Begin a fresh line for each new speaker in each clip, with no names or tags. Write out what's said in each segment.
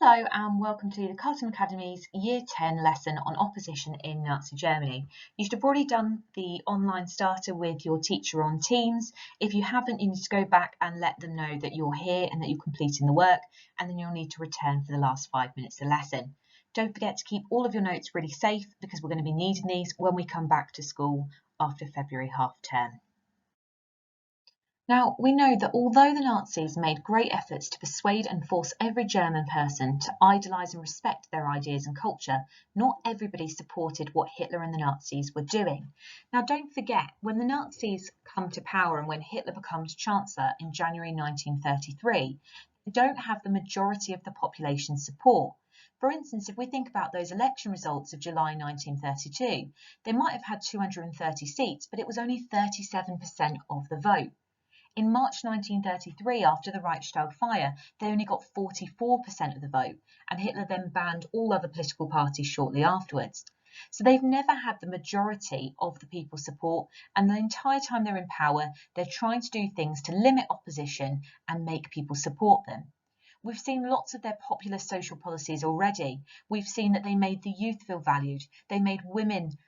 Hello and welcome to the Carlton Academy's Year 10 lesson on opposition in Nazi Germany. You should have already done the online starter with your teacher on Teams. If you haven't, you need to go back and let them know that you're here and that you're completing the work, and then you'll need to return for the last 5 minutes of the lesson. Don't forget to keep all of your notes really safe because we're going to be needing these when we come back to school after February half term. Now, we know that although the Nazis made great efforts to persuade and force every German person to idolise and respect their ideas and culture, not everybody supported what Hitler and the Nazis were doing. Now, don't forget, when the Nazis come to power and when Hitler becomes Chancellor in January 1933, they don't have the majority of the population's support. For instance, if we think about those election results of July 1932, they might have had 230 seats, but it was only 37% of the vote. In March 1933, after the Reichstag fire, they only got 44% of the vote, and Hitler then banned all other political parties shortly afterwards. So they've never had the majority of the people's support, and the entire time they're in power, they're trying to do things to limit opposition and make people support them. We've seen lots of their popular social policies already. We've seen that they made the youth feel valued. They made women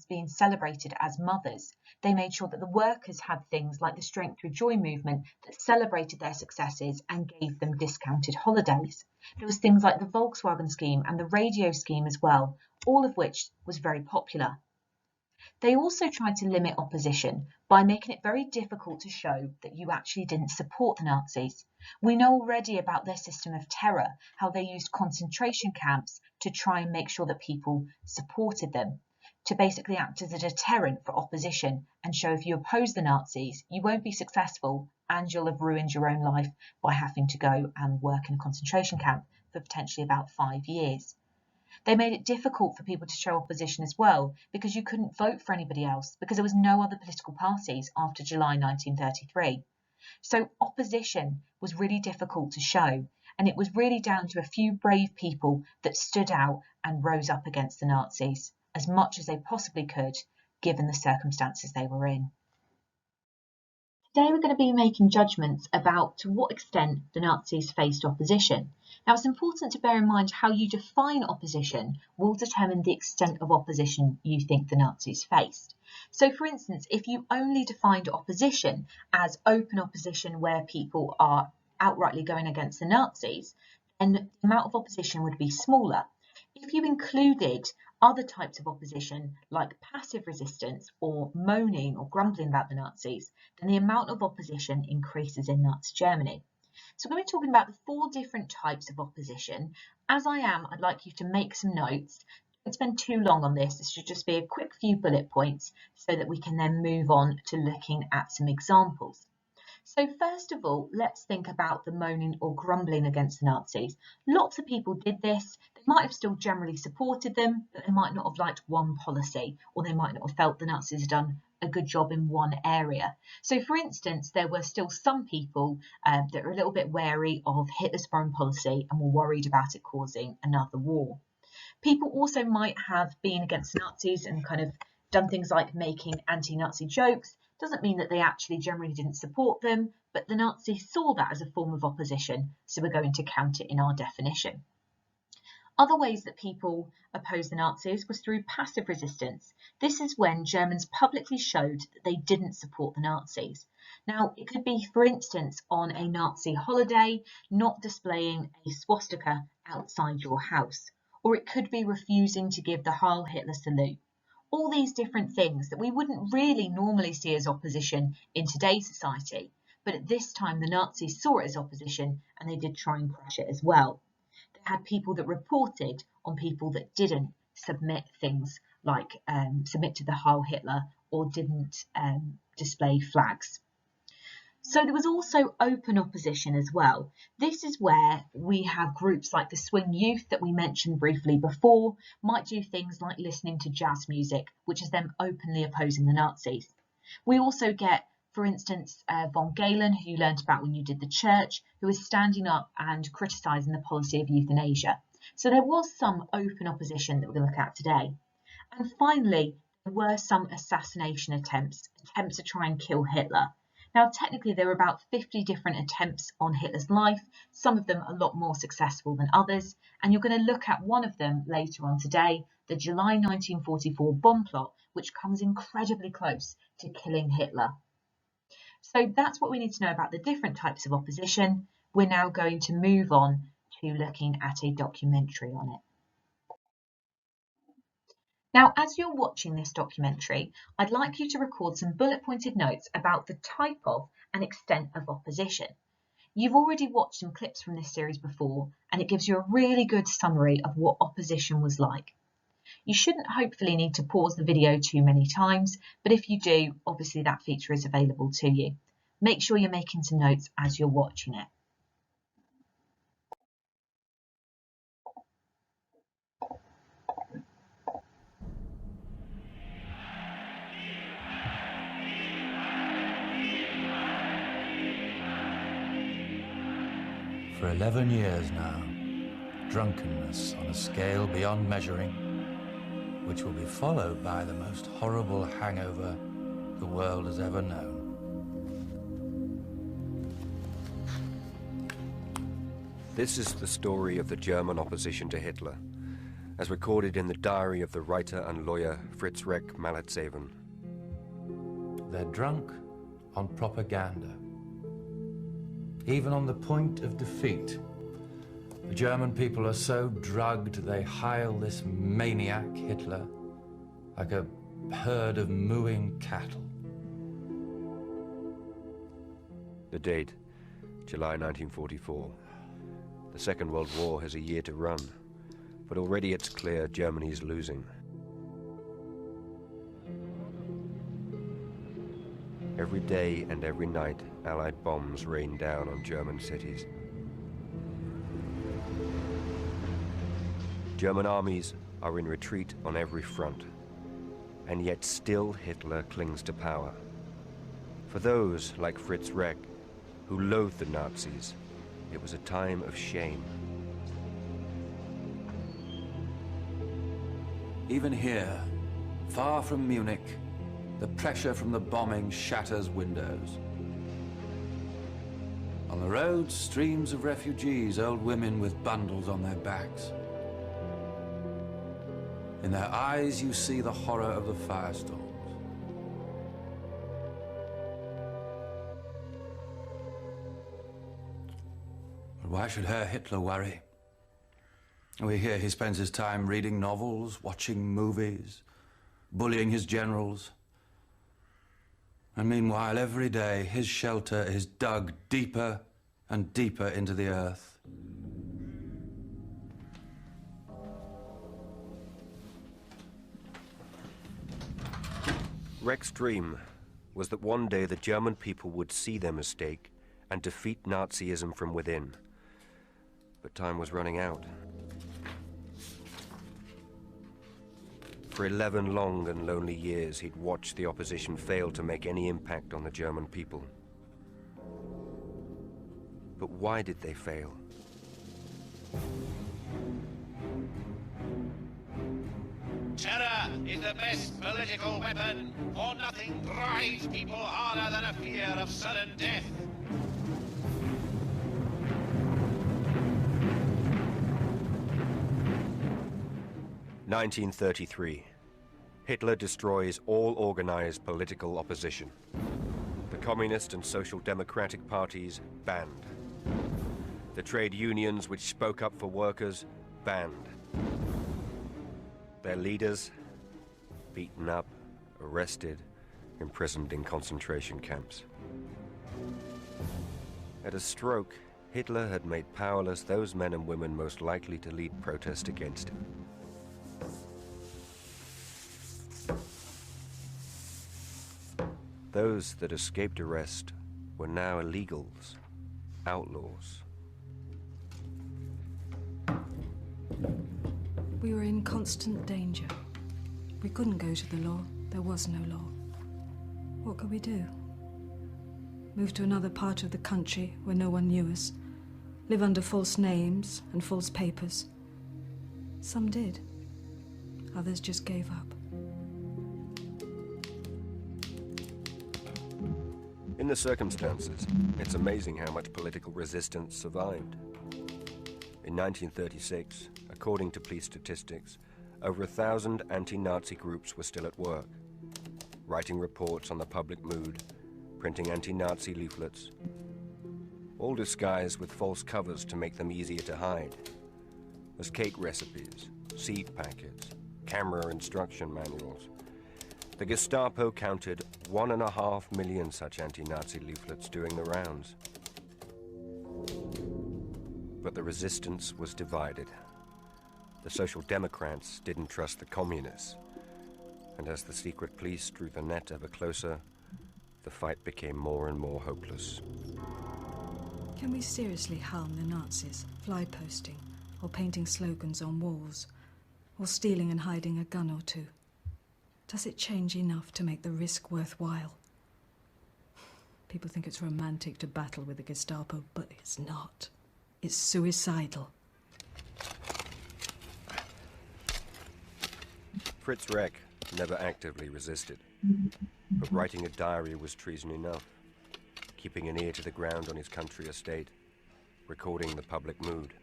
being celebrated as mothers. They made sure that the workers had things like the Strength Through Joy movement that celebrated their successes and gave them discounted holidays. There was things like the Volkswagen scheme and the radio scheme as well, all of which was very popular. They also tried to limit opposition by making it very difficult to show that you actually didn't support the Nazis. We know already about their system of terror, how they used concentration camps to try and make sure that people supported them, to basically act as a deterrent for opposition and show if you oppose the Nazis, you won't be successful and you'll have ruined your own life by having to go and work in a concentration camp for potentially about 5 years. They made it difficult for people to show opposition as well because you couldn't vote for anybody else because there was no other political parties after July 1933. So opposition was really difficult to show, and it was really down to a few brave people that stood out and rose up against the Nazis as much as they possibly could, given the circumstances they were in. Today we're going to be making judgments about to what extent the Nazis faced opposition. Now it's important to bear in mind how you define opposition will determine the extent of opposition you think the Nazis faced. So for instance, if you only defined opposition as open opposition where people are outrightly going against the Nazis, then the amount of opposition would be smaller. If you included other types of opposition like passive resistance or moaning or grumbling about the Nazis, then the amount of opposition increases in Nazi Germany. So we're going to be talking about the 4 different types of opposition. As I am, I'd like you to make some notes. Don't spend too long on this. This should just be a quick few bullet points so that we can then move on to looking at some examples. So first of all, let's think about the moaning or grumbling against the Nazis. Lots of people did this. They might have still generally supported them, but they might not have liked one policy, or they might not have felt the Nazis had done a good job in one area. So for instance, there were still some people that were a little bit wary of Hitler's foreign policy and were worried about it causing another war. People also might have been against Nazis and kind of done things like making anti-Nazi jokes. Doesn't mean that they actually generally didn't support them, but the Nazis saw that as a form of opposition, so we're going to count it in our definition. Other ways that people opposed the Nazis was through passive resistance. This is when Germans publicly showed that they didn't support the Nazis. Now, it could be, for instance, on a Nazi holiday, not displaying a swastika outside your house, or it could be refusing to give the Heil Hitler salute. All these different things that we wouldn't really normally see as opposition in today's society, but at this time the Nazis saw it as opposition and they did try and crush it as well. They had people that reported on people that didn't submit things like submit to the Heil Hitler or didn't display flags. So there was also open opposition as well. This is where we have groups like the Swing Youth that we mentioned briefly before, might do things like listening to jazz music, which is them openly opposing the Nazis. We also get, for instance, von Galen, who you learned about when you did the church, who is standing up and criticising the policy of euthanasia. So there was some open opposition that we're going to look at today. And finally, there were some assassination attempts to try and kill Hitler. Now, technically, there were about 50 different attempts on Hitler's life, some of them a lot more successful than others, and you're going to look at one of them later on today, the July 1944 bomb plot, which comes incredibly close to killing Hitler. So that's what we need to know about the different types of opposition. We're now going to move on to looking at a documentary on it. Now, as you're watching this documentary, I'd like you to record some bullet-pointed notes about the type of and extent of opposition. You've already watched some clips from this series before, and it gives you a really good summary of what opposition was like. You shouldn't hopefully need to pause the video too many times, but if you do, obviously that feature is available to you. Make sure you're making some notes as you're watching it.
For 11 years now, drunkenness on a scale beyond measuring, which will be followed by the most horrible hangover the world has ever known.
This is the story of the German opposition to Hitler, as recorded in the diary of the writer and lawyer Fritz Reck Malletzhaven.
They're drunk on propaganda. Even on the point of defeat, the German people are so drugged they hail this maniac Hitler like a herd of mooing cattle.
The date, July 1944. The Second World War has a year to run, but already it's clear Germany's losing. Every day and every night, Allied bombs rain down on German cities. German armies are in retreat on every front, and yet still Hitler clings to power. For those, like Fritz Reck, who loathed the Nazis, it was a time of shame.
Even here, far from Munich, the pressure from the bombing shatters windows. On the roads, streams of refugees, old women with bundles on their backs. In their eyes, you see the horror of the firestorms. But why should Herr Hitler worry? We hear he spends his time reading novels, watching movies, bullying his generals. And meanwhile, every day, his shelter is dug deeper and deeper into the earth.
Reck's dream was that one day the German people would see their mistake and defeat Nazism from within. But time was running out. For 11 long and lonely years, he'd watched the opposition fail to make any impact on the German people. But why did they fail?
Terror is the best political weapon, for nothing drives people harder than a fear of sudden death.
(1933). Hitler destroys all organized political opposition. The Communist and Social Democratic parties banned. The trade unions which spoke up for workers banned. Their leaders beaten up, arrested, imprisoned in concentration camps. At a stroke, Hitler had made powerless those men and women most likely to lead protest against him. Those that escaped arrest were now illegals, outlaws.
We were in constant danger. We couldn't go to the law. There was no law. What could we do? Move to another part of the country where no one knew us. Live under false names and false papers. Some did. Others just gave up.
In the circumstances, it's amazing how much political resistance survived. In 1936, according to police statistics, over 1,000 anti-Nazi groups were still at work, writing reports on the public mood, printing anti-Nazi leaflets, all disguised with false covers to make them easier to hide, as cake recipes, seed packets, camera instruction manuals. The Gestapo counted 1.5 million such anti-Nazi leaflets doing the rounds. But the resistance was divided. The Social Democrats didn't trust the Communists, and as the secret police drew the net ever closer, the fight became more and more hopeless.
Can we seriously harm the Nazis, fly posting, or painting slogans on walls, or stealing and hiding a gun or two? Does it change enough to make the risk worthwhile? People think it's romantic to battle with the Gestapo, but it's not. It's suicidal.
Fritz Reck never actively resisted, but writing a diary was treason enough, keeping an ear to the ground on his country estate, recording the public mood.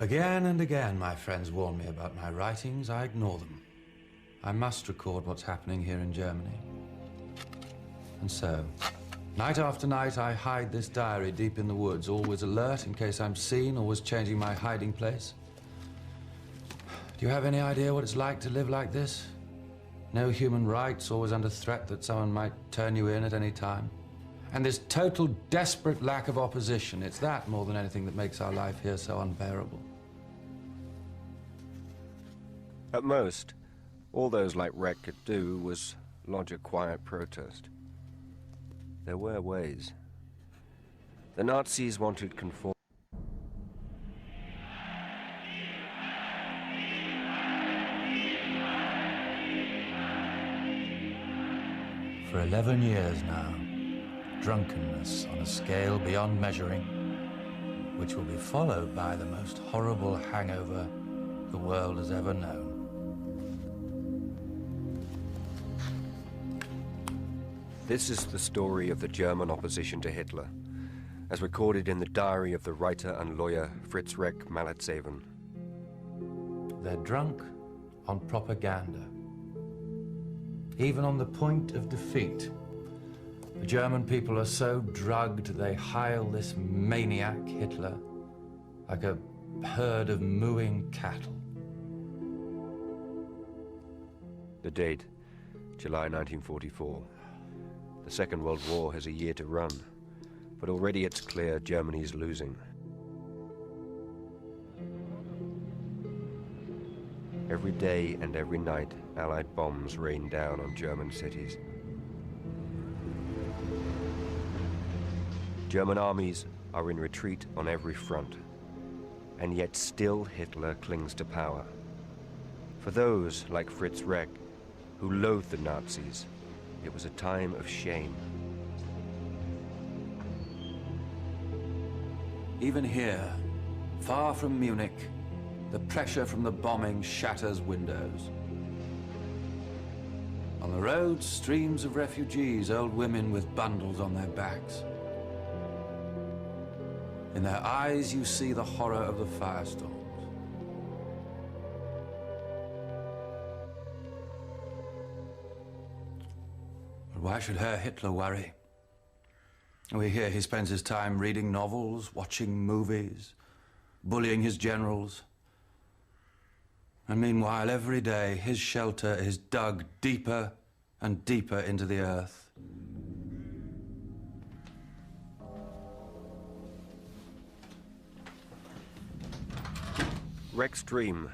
Again and again, my friends warn me about my writings. I ignore them. I must record what's happening here in Germany. And so, night after night, I hide this diary deep in the woods, always alert in case I'm seen, always changing my hiding place. Do you have any idea what it's like to live like this? No human rights, always under threat that someone might turn you in at any time. And this total, desperate lack of opposition. It's that more than anything that makes our life here so unbearable.
At most, all those like Reck could do was lodge a quiet protest. There were ways. The Nazis wanted conformity.
For 11 years now, drunkenness on a scale beyond measuring, which will be followed by the most horrible hangover the world has ever known.
This is the story of the German opposition to Hitler, as recorded in the diary of the writer and lawyer Fritz Reck Malletseven.
They're drunk on propaganda. Even on the point of defeat, the German people are so drugged they hail this maniac Hitler like a herd of mooing cattle.
The date, July 1944. The Second World War has a year to run, but already it's clear Germany's losing. Every day and every night, Allied bombs rain down on German cities. German armies are in retreat on every front, and yet still Hitler clings to power. For those like Fritz Reck, who loathed the Nazis, it was a time of shame.
Even here, far from Munich, the pressure from the bombing shatters windows. On the roads, streams of refugees, old women with bundles on their backs. In their eyes, you see the horror of the firestorms. But why should Herr Hitler worry? We hear he spends his time reading novels, watching movies, bullying his generals. And meanwhile, every day, his shelter is dug deeper and deeper into the earth.
Reck's dream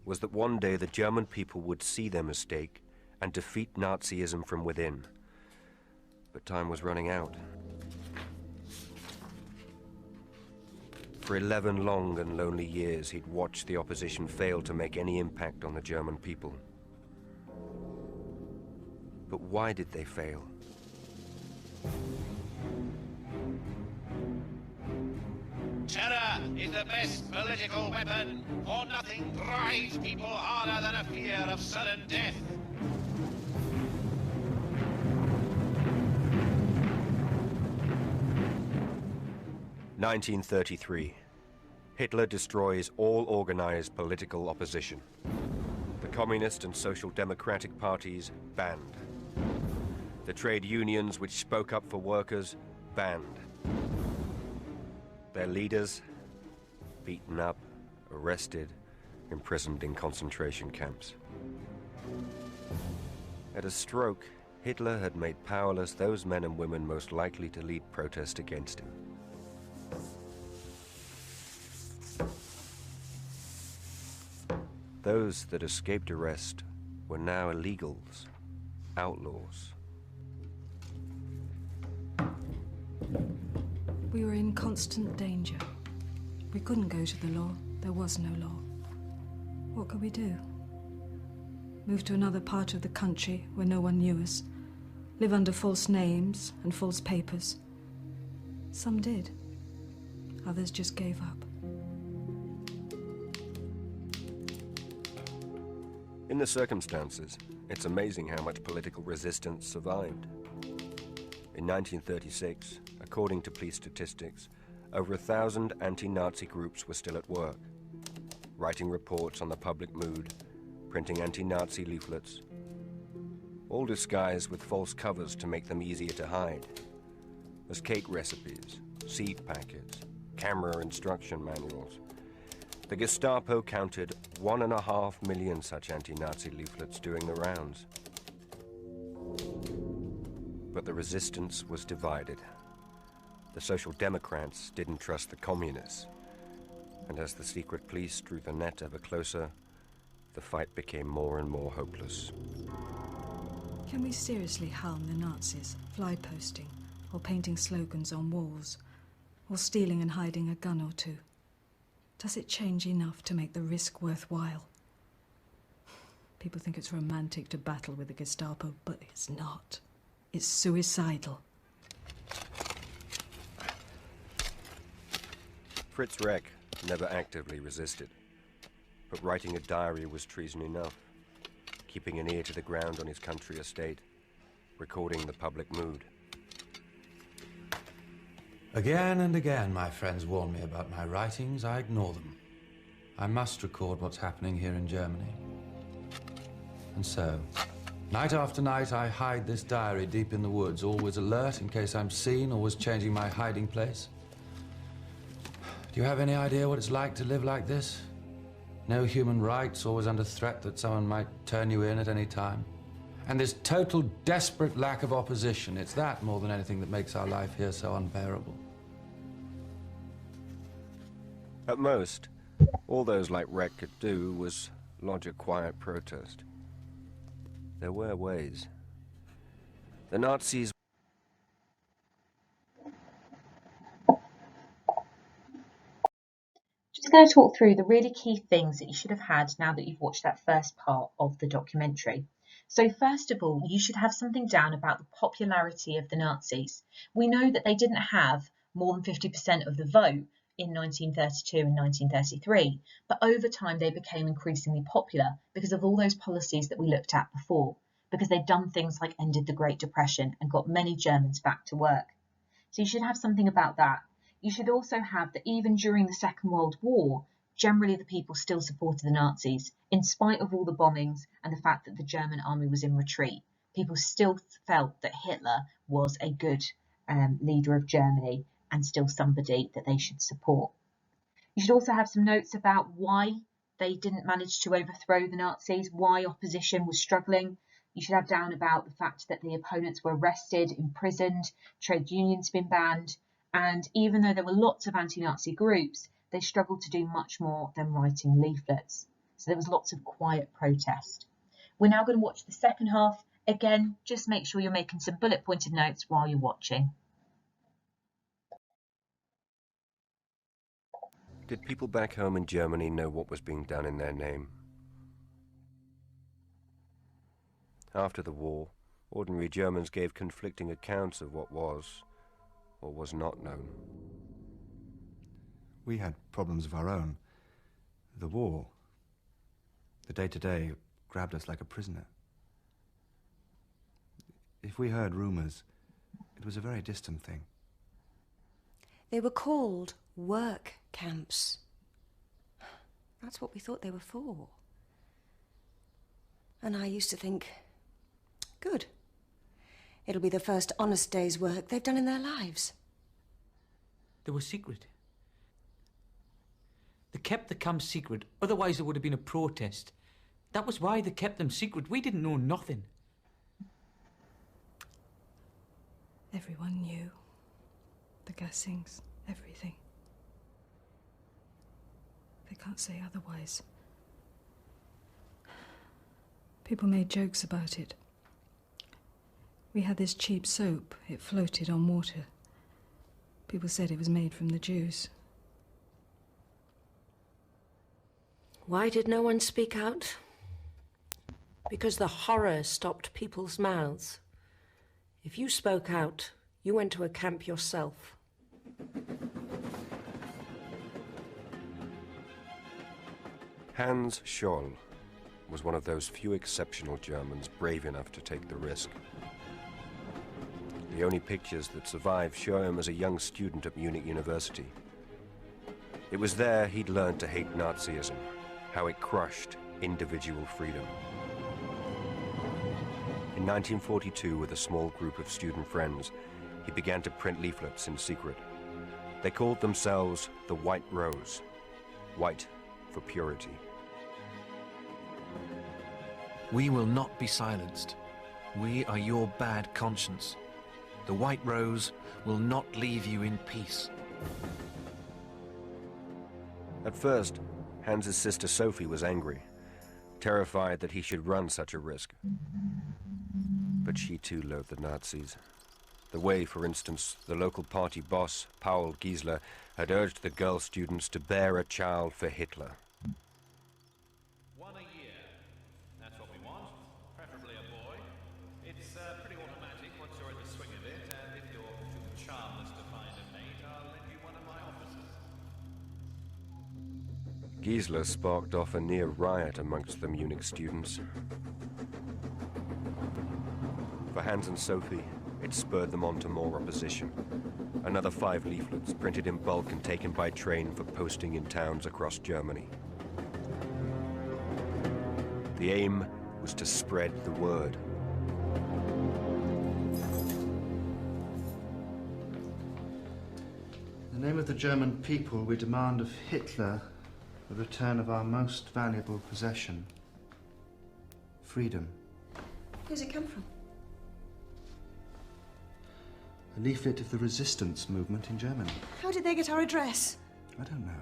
was that one day the German people would see their mistake and defeat Nazism from within. But time was running out. For 11 long and lonely years, he'd watched the opposition fail to make any impact on the German people. But why did they fail?
Terror is the best political weapon, for nothing drives people harder than a fear of sudden death.
1933. Hitler destroys all organized political opposition. The Communist and Social Democratic parties banned. The trade unions which spoke up for workers banned. Their leaders beaten up, arrested, imprisoned in concentration camps. At a stroke, Hitler had made powerless those men and women most likely to lead protest against him. Those that escaped arrest were now illegals, outlaws.
We were in constant danger. We couldn't go to the law. There was no law. What could we do? Move to another part of the country where no one knew us. Live under false names and false papers. Some did. Others just gave up.
In the circumstances, it's amazing how much political resistance survived. In 1936, according to police statistics, over 1,000 anti-Nazi groups were still at work, writing reports on the public mood, printing anti-Nazi leaflets, all disguised with false covers to make them easier to hide, as cake recipes, seed packets, camera instruction manuals. The Gestapo counted 1.5 million such anti-Nazi leaflets doing the rounds. But the resistance was divided. The Social Democrats didn't trust the Communists. And as the secret police drew the net ever closer, the fight became more and more hopeless.
Can we seriously harm the Nazis, fly posting, or painting slogans on walls, or stealing and hiding a gun or two? Does it change enough to make the risk worthwhile? People think it's romantic to battle with the Gestapo, but it's not. It's suicidal.
Fritz Reck never actively resisted, but writing a diary was treason enough, keeping an ear to the ground on his country estate, recording the public mood.
Again and again, my friends warn me about my writings. I ignore them. I must record what's happening here in Germany. And so, night after night, I hide this diary deep in the woods, always alert in case I'm seen, always changing my hiding place. Do you have any idea what it's like to live like this? No human rights, always under threat that someone might turn you in at any time. And this total, desperate lack of opposition. It's that more than anything that makes our life here so unbearable.
At most, all those like Reck could do was lodge a quiet protest. There were ways. The Nazis...
Just going to talk through the really key things that you should have had now that you've watched that first part of the documentary. So first of all, you should have something down about the popularity of the Nazis. We know that they didn't have more than 50% of the vote in 1932 and 1933, but over time they became increasingly popular because of all those policies that we looked at before, because they'd done things like ended the Great Depression and got many Germans back to work. So you should have something about that. You should also have that even during the Second World War, generally the people still supported the Nazis, in spite of all the bombings and the fact that the German army was in retreat. People still felt that Hitler was a good leader of Germany and still somebody that they should support. You should also have some notes about why they didn't manage to overthrow the Nazis, why opposition was struggling. You should have down about the fact that the opponents were arrested, imprisoned, trade unions been banned, and even though there were lots of anti-Nazi groups, they struggled to do much more than writing leaflets. So there was lots of quiet protest. We're now going to watch the second half. Again, just make sure you're making some bullet pointed notes while you're watching.
Did people back home in Germany know what was being done in their name? After the war, ordinary Germans gave conflicting accounts of what was or was not known.
We had problems of our own. The war, the day-to-day, grabbed us like a prisoner. If we heard rumors, it was a very distant thing.
They were called work camps. That's what we thought they were for. And I used to think, good. It'll be the first honest day's work they've done in their lives.
They were secret. They kept the camp secret, otherwise there would have been a protest. That was why they kept them secret. We didn't know nothing.
Everyone knew. The gassings, everything. They can't say otherwise. People made jokes about it. We had this cheap soap. It floated on water. People said it was made from the Jews.
Why did no one speak out? Because the horror stopped people's mouths. If you spoke out, you went to a camp yourself.
Hans Scholl was one of those few exceptional Germans brave enough to take the risk. The only pictures that survive show him as a young student at Munich University. It was there he'd learned to hate Nazism, how it crushed individual freedom. In 1942, with a small group of student friends, he began to print leaflets in secret. They called themselves the White Rose, white for purity.
We will not be silenced. We are your bad conscience. The White Rose will not leave you in peace.
At first, Hans's sister Sophie was angry, terrified that he should run such a risk. But she too loathed the Nazis. The way, for instance, the local party boss, Paul Giesler, had urged the girl students to bear a child for Hitler.
One a year. That's what we want. Preferably a boy. It's pretty automatic once you're in the swing of it, and if you're too charmless to find a mate, I'll lend you one of my officers.
Giesler sparked off a near riot amongst the Munich students. For Hans and Sophie, it spurred them on to more opposition. Another 5 leaflets, printed in bulk and taken by train for posting in towns across Germany. The aim was to spread the word.
In the name of the German people, we demand of Hitler the return of our most valuable possession, freedom.
Where's it come from?
A leaflet of the resistance movement in Germany.
How did they get our address?
I don't know.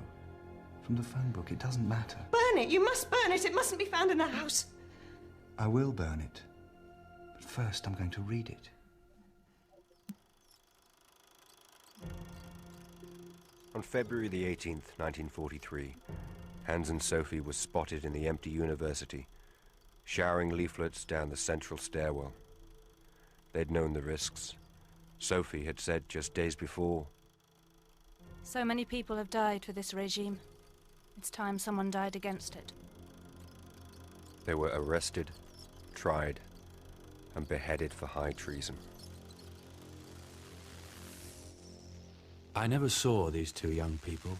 From the phone book, it doesn't matter.
Burn it! You must burn it! It mustn't be found in the house.
I will burn it. But first, I'm going to read it.
On February the 18th, 1943, Hans and Sophie were spotted in the empty university, showering leaflets down the central stairwell. They'd known the risks. Sophie had said just days before,
"So many people have died for this regime. It's time someone died against it."
They were arrested, tried, and beheaded for high treason.
I never saw these 2 young people.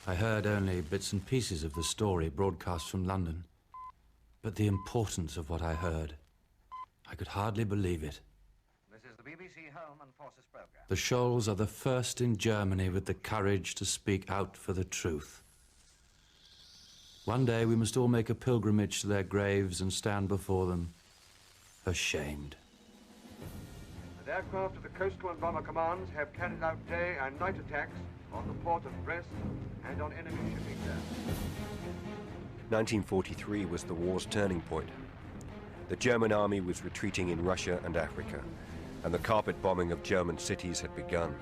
I heard only bits and pieces of the story broadcast from London. But the importance of what I heard, I could hardly believe it.
This is the BBC Home and Forces program.
The Scholls are the first in Germany with the courage to speak out for the truth. One day we must all make a pilgrimage to their graves and stand before them, ashamed.
The aircraft of the Coastal and Bomber Commands have carried out day and night attacks on the port of Brest and on enemy shipping there.
1943 was the war's turning point. The German army was retreating in Russia and Africa, and the carpet bombing of German cities had begun.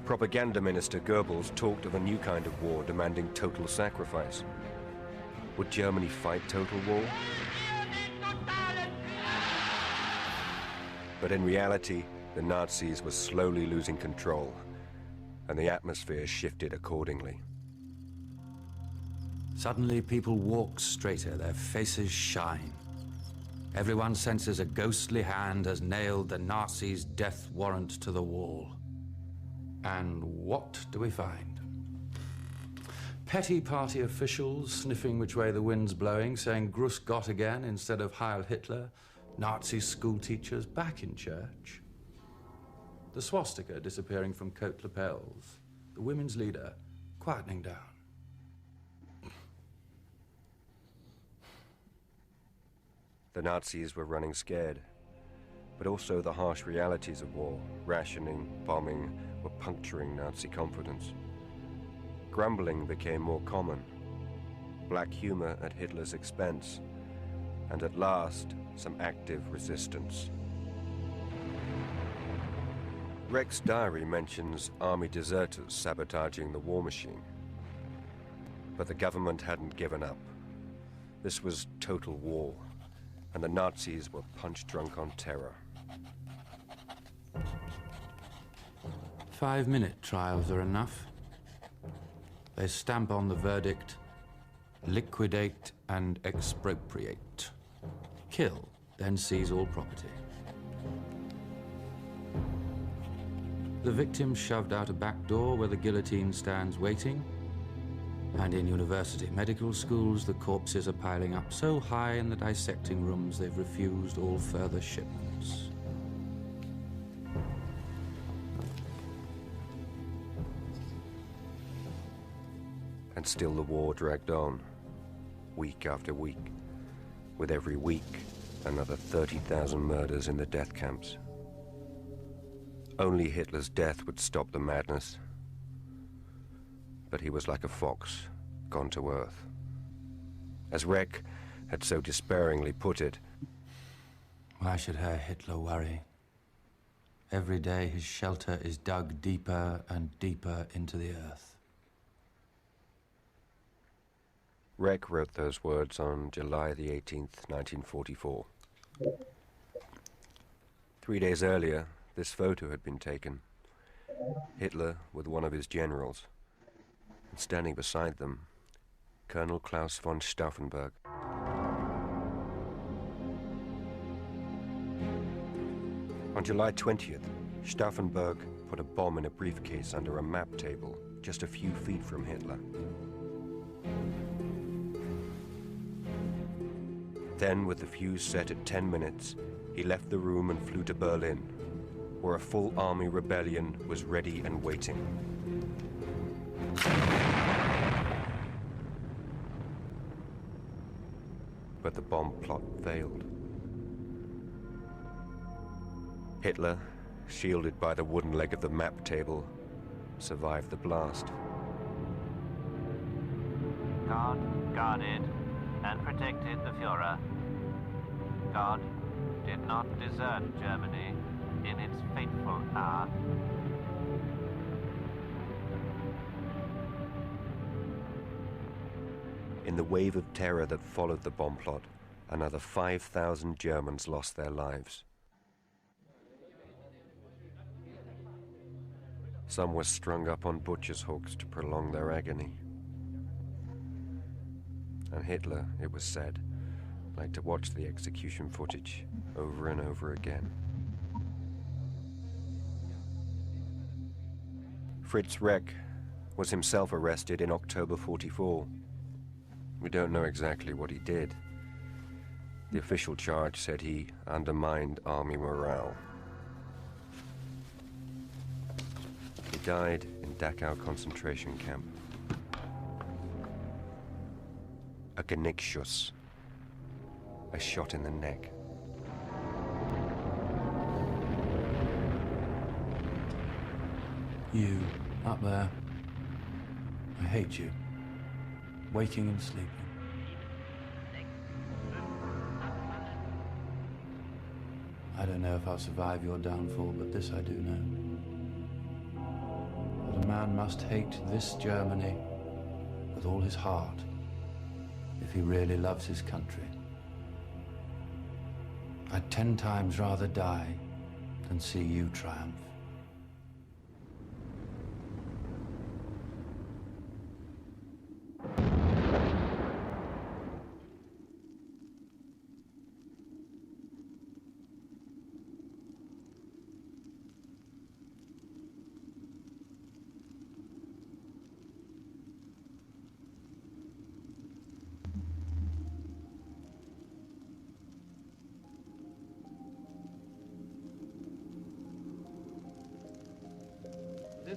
Propaganda Minister Goebbels talked of a new kind of war demanding total sacrifice. Would Germany fight total war? But in reality, the Nazis were slowly losing control, and the atmosphere shifted accordingly.
Suddenly people walk straighter, their faces shine. Everyone senses a ghostly hand has nailed the Nazis' death warrant to the wall. And what do we find? Petty party officials sniffing which way the wind's blowing, saying Grüß Gott again instead of Heil Hitler. Nazi school teachers back in church. The swastika disappearing from coat lapels. The women's leader quietening down.
The Nazis were running scared, but also the harsh realities of war, rationing, bombing, were puncturing Nazi confidence. Grumbling became more common, black humor at Hitler's expense, and at last, some active resistance. Reck's diary mentions army deserters sabotaging the war machine. But the government hadn't given up. This was total war, and the Nazis were punch-drunk on terror.
5-minute trials are enough. They stamp on the verdict, liquidate and expropriate. Kill, then seize all property. The victim shoved out a back door where the guillotine stands waiting. And in university medical schools, the corpses are piling up so high in the dissecting rooms they've refused all further shipments.
And still the war dragged on, week after week, with every week another 30,000 murders in the death camps. Only Hitler's death would stop the madness. But he was like a fox, gone to earth. As Reck had so despairingly put it,
why should Herr Hitler worry? Every day his shelter is dug deeper and deeper into the earth.
Reck wrote those words on July the 18th, 1944. 3 days earlier, this photo had been taken. Hitler with one of his generals. And standing beside them, Colonel Klaus von Stauffenberg. On July 20th, Stauffenberg put a bomb in a briefcase under a map table just a few feet from Hitler. Then, with the fuse set at 10 minutes, he left the room and flew to Berlin, where a full army rebellion was ready and waiting. But the bomb plot failed. Hitler, shielded by the wooden leg of the map table, survived the blast.
God guarded and protected the Führer. God did not desert Germany in its fateful hour.
In the wave of terror that followed the bomb plot, another 5,000 Germans lost their lives. Some were strung up on butcher's hooks to prolong their agony. And Hitler, it was said, liked to watch the execution footage over and over again. Fritz Reck was himself arrested in October 44. We don't know exactly what he did. The official charge said he undermined army morale. He died in Dachau concentration camp. A Genickschuss, a shot in the neck.
You, up there, I hate you, waking and sleeping. I don't know if I'll survive your downfall, but this I do know. That a man must hate this Germany with all his heart if he really loves his country. I'd 10 times rather die than see you triumph.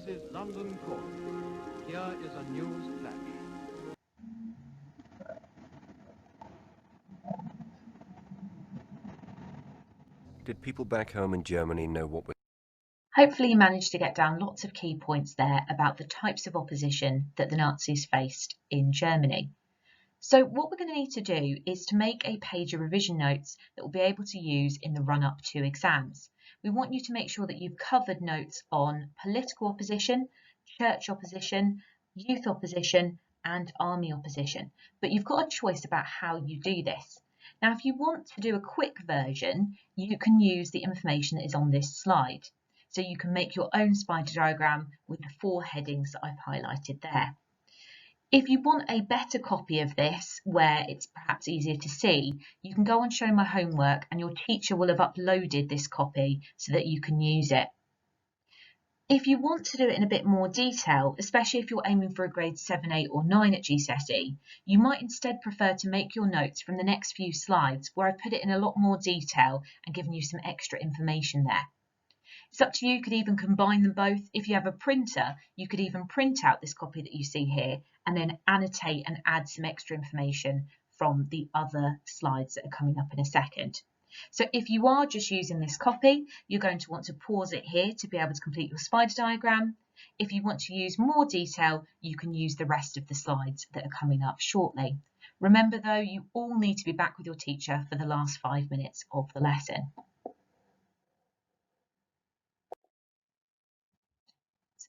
This is London calling. Here is a news flash.
Did people back home in Germany know what was...
Hopefully you managed to get down lots of key points there about the types of opposition that the Nazis faced in Germany. So what we're going to need to do is to make a page of revision notes that we'll be able to use in the run-up to exams. We want you to make sure that you've covered notes on political opposition, church opposition, youth opposition, and army opposition. But you've got a choice about how you do this. Now, if you want to do a quick version, you can use the information that is on this slide. So you can make your own spider diagram with the 4 headings that I've highlighted there. If you want a better copy of this, where it's perhaps easier to see, you can go on Show My Homework and your teacher will have uploaded this copy so that you can use it. If you want to do it in a bit more detail, especially if you're aiming for a grade 7, 8 or 9 at GCSE, you might instead prefer to make your notes from the next few slides where I've put it in a lot more detail and given you some extra information there. It's up to you, you could even combine them both. If you have a printer, you could even print out this copy that you see here and then annotate and add some extra information from the other slides that are coming up in a second. So if you are just using this copy, you're going to want to pause it here to be able to complete your spider diagram. If you want to use more detail, you can use the rest of the slides that are coming up shortly. Remember though, you all need to be back with your teacher for the last 5 minutes of the lesson.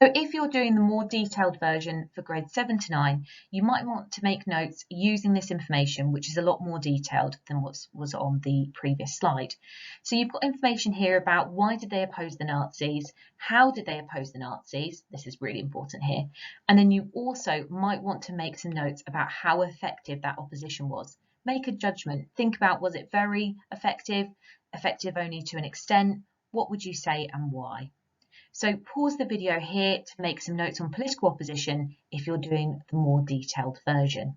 So if you're doing the more detailed version for grade 7 to 9, you might want to make notes using this information, which is a lot more detailed than what was on the previous slide. So you've got information here about why did they oppose the Nazis, how did they oppose the Nazis, this is really important here, and then you also might want to make some notes about how effective that opposition was. Make a judgment, think about was it very effective, effective only to an extent, what would you say and why? So pause the video here to make some notes on political opposition if you're doing the more detailed version.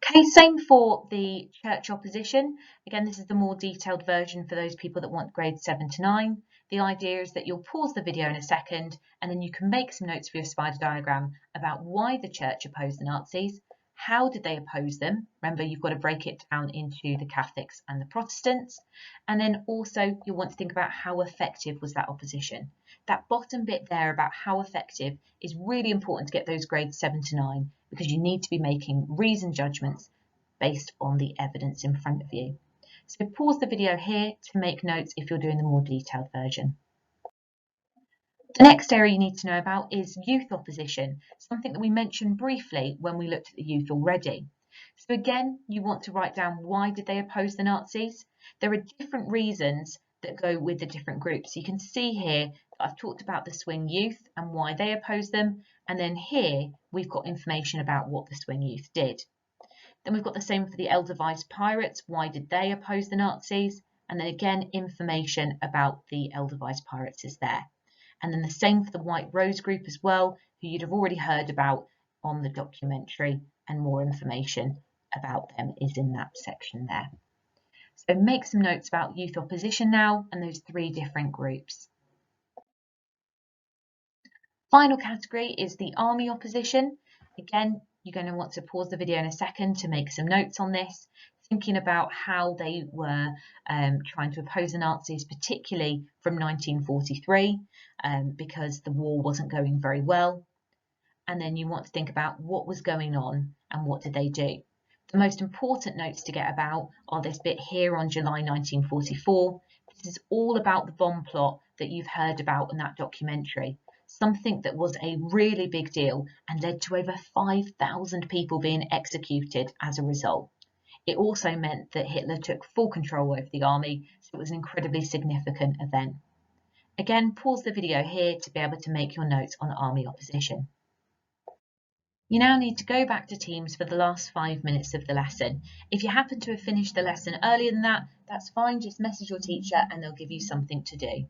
Okay, same for the church opposition. Again, this is the more detailed version for those people that want grades 7 to 9. The idea is that you'll pause the video in a second and then you can make some notes for your spider diagram about why the church opposed the Nazis, how did they oppose them? Remember, you've got to break it down into the Catholics and the Protestants. And then also you'll want to think about how effective was that opposition. That bottom bit there about how effective is really important to get those grades 7 to 9 because you need to be making reasoned judgments based on the evidence in front of you. So pause the video here to make notes if you're doing the more detailed version. The next area you need to know about is youth opposition, something that we mentioned briefly when we looked at the youth already. So again, you want to write down why did they oppose the Nazis. There are different reasons that go with the different groups. You can see here that I've talked about the swing youth and why they opposed them, and then here we've got information about what the swing youth did. Then we've got the same for the Edelweiss pirates, why did they oppose the Nazis, and then again information about the Edelweiss pirates is there. And then the same for the White Rose group as well, who you'd have already heard about on the documentary, and more information about them is in that section there. So make some notes about youth opposition now and those 3 different groups. Final category is the army opposition. Again, you're going to want to pause the video in a second to make some notes on this, thinking about how they were trying to oppose the Nazis, particularly from 1943, because the war wasn't going very well. And then you want to think about what was going on and what did they do. The most important notes to get about are this bit here on July 1944. This is all about the bomb plot that you've heard about in that documentary. Something that was a really big deal and led to over 5,000 people being executed as a result. It also meant that Hitler took full control over the army, so it was an incredibly significant event. Again, pause the video here to be able to make your notes on army opposition. You now need to go back to Teams for the last 5 minutes of the lesson. If you happen to have finished the lesson earlier than that, that's fine, just message your teacher and they'll give you something to do.